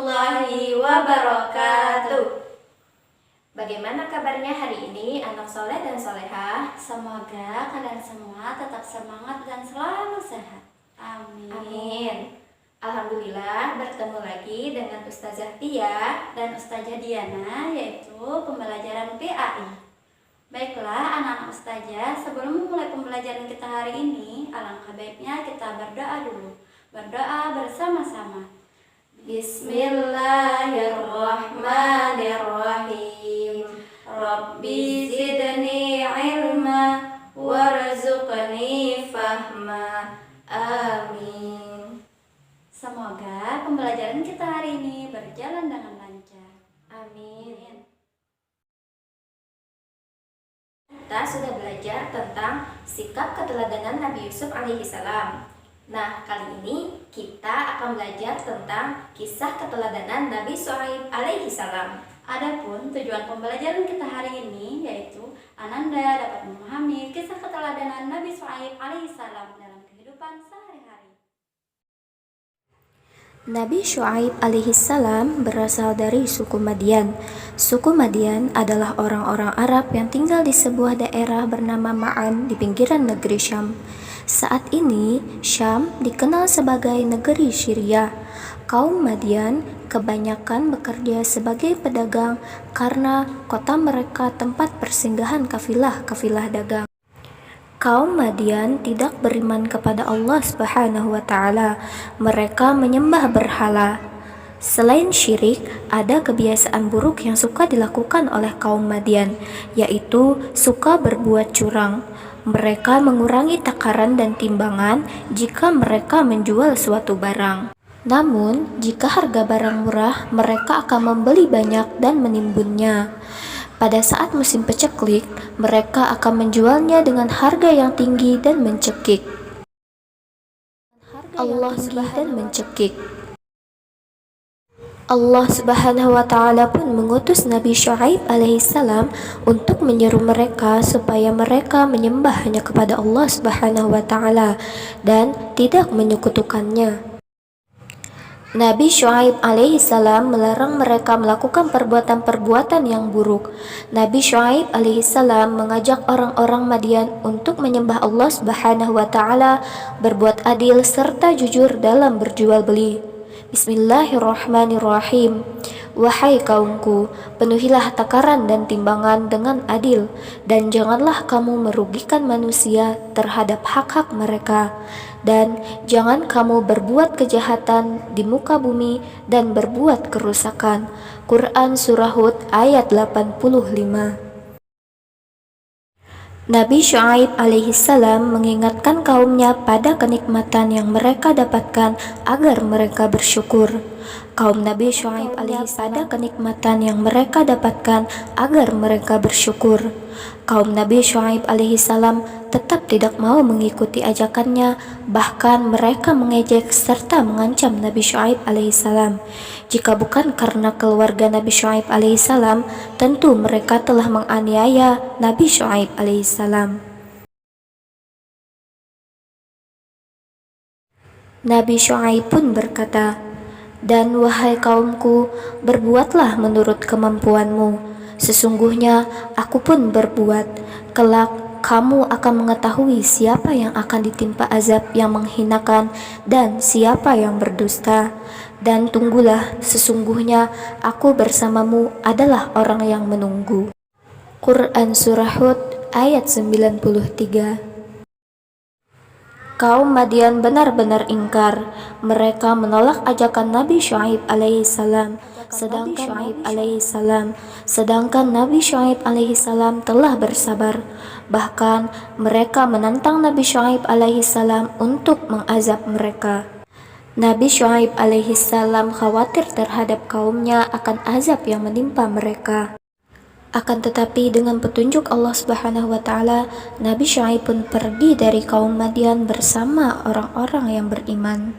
warahmatullahi wabarakatuh. Bagaimana kabarnya hari ini anak soleh dan solehah? Semoga kalian semua tetap semangat dan selalu sehat. Amin. Amin. Alhamdulillah bertemu lagi dengan Ustazah Tia Dan Ustazah Diana, yaitu pembelajaran PAI. Baiklah anak-anak Ustazah, sebelum memulai pembelajaran kita hari ini, alangkah baiknya kita berdoa dulu. Berdoa bersama-sama. Bismillahirrahmanirrahim. Rabbi zidni ilma warzuqni fahma. Amin. Semoga pembelajaran kita hari ini berjalan dengan lancar. Amin. Kita sudah belajar tentang sikap keteladanan Nabi Yusuf alaihissalam. Nah, kali ini kita akan belajar tentang kisah keteladanan Nabi Syuaib alaihissalam. Adapun tujuan pembelajaran kita hari ini yaitu Ananda dapat memahami kisah keteladanan Nabi Syuaib alaihissalam dalam kehidupan sehari-hari. Nabi Syuaib alaihissalam berasal dari suku Madian. Suku Madian adalah orang-orang Arab yang tinggal di sebuah daerah bernama Ma'an di pinggiran negeri Syam. Saat ini, Syam dikenal sebagai negeri Syria. Kaum Madian kebanyakan bekerja sebagai pedagang karena kota mereka tempat persinggahan kafilah-kafilah dagang. Kaum Madian tidak beriman kepada Allah Subhanahu wa Ta'ala. Mereka menyembah berhala. Selain syirik, ada kebiasaan buruk yang suka dilakukan oleh kaum Madian, yaitu suka berbuat curang. Mereka mengurangi takaran dan timbangan jika mereka menjual suatu barang. Namun, jika harga barang murah, mereka akan membeli banyak dan menimbunnya. Pada saat musim paceklik, mereka akan menjualnya dengan harga yang tinggi dan mencekik. Allah Subhanahu wa Ta'ala pun mengutus Nabi Syuaib alaihissalam untuk menyeru mereka supaya mereka menyembah hanya kepada Allah Subhanahu wa Ta'ala dan tidak menyekutukannya. Nabi Syuaib alaihissalam melarang mereka melakukan perbuatan-perbuatan yang buruk. Nabi Syuaib alaihissalam mengajak orang-orang Madian untuk menyembah Allah Subhanahu wa Ta'ala, berbuat adil serta jujur dalam berjual beli. Bismillahirrahmanirrahim. Wahai kaumku, penuhilah takaran dan timbangan dengan adil, dan janganlah kamu merugikan manusia terhadap hak-hak mereka, dan jangan kamu berbuat kejahatan di muka bumi dan berbuat kerusakan. Quran Surah Hud ayat 85. Nabi Syuaib alaihissalam mengingatkan kaumnya pada kenikmatan yang mereka dapatkan agar mereka bersyukur. Kaum Nabi Syuaib alaihissalam pada kenikmatan yang mereka dapatkan agar mereka bersyukur. Kaum Nabi Syuaib alaihissalam tetap tidak mau mengikuti ajakannya, bahkan mereka mengejek serta mengancam Nabi Syuaib alaihissalam. Jika bukan karena keluarga Nabi Syuaib alaihissalam, tentu mereka telah menganiaya Nabi Syuaib alaihissalam. Nabi Syuaib pun berkata, "Dan wahai kaumku, berbuatlah menurut kemampuanmu. Sesungguhnya aku pun berbuat. Kelak kamu akan mengetahui siapa yang akan ditimpa azab yang menghinakan dan siapa yang berdusta. Dan tunggulah, sesungguhnya aku bersamamu adalah orang yang menunggu." Quran Surah Hud ayat 93. Kaum Madian benar-benar ingkar. Mereka menolak ajakan Nabi Syuaib alaihissalam. Sedangkan Nabi Syuaib alaihissalam telah bersabar. Bahkan mereka menantang Nabi Syuaib alaihissalam untuk mengazab mereka. Nabi Syuaib alaihissalam khawatir terhadap kaumnya akan azab yang menimpa mereka. Akan tetapi dengan petunjuk Allah Subhanahu wa Ta'ala, Nabi Syuaib pun pergi dari kaum Madian bersama orang-orang yang beriman.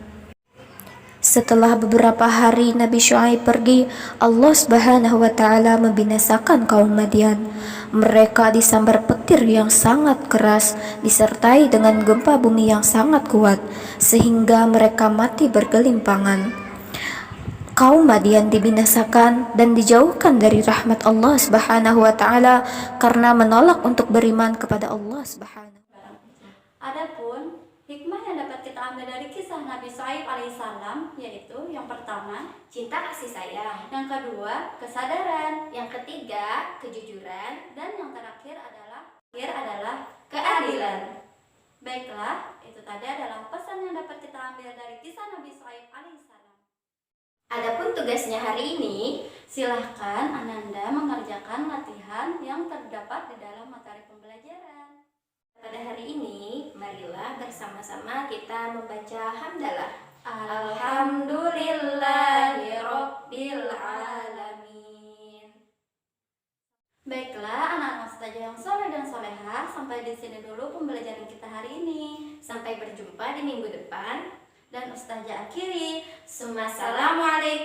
Setelah beberapa hari Nabi Syuaib pergi, Allah Subhanahu wa Ta'ala membinasakan kaum Madian. Mereka disambar petir yang sangat keras disertai dengan gempa bumi yang sangat kuat, sehingga mereka mati bergelimpangan. kaum Madian dibinasakan dan dijauhkan dari rahmat Allah Subhanahu wa taala karena menolak untuk beriman kepada Allah Subhanahu. Adapun hikmah yang dapat kita ambil dari kisah Nabi Shu'aib alaihissalam yaitu yang pertama, Cinta kasih sayang. yang kedua, kesadaran, Yang ketiga, kejujuran. dan yang terakhir adalah keadilan. Baiklah, itu tadi adalah pesan yang dapat kita ambil dari kisah Nabi Shu'aib alaihissalam. Adapun tugasnya hari ini, Silahkan Ananda mengerjakan latihan yang terdapat di dalam materi pembelajaran. pada hari ini, marilah bersama-sama kita membaca hamdalah. Alhamdulillahirabbil alamin. Baiklah, anak-anak ustazah yang soleh dan solehah, sampai di sini dulu pembelajaran kita hari ini. Sampai berjumpa di minggu depan. Dan ustazah akhiri, Assalamualaikum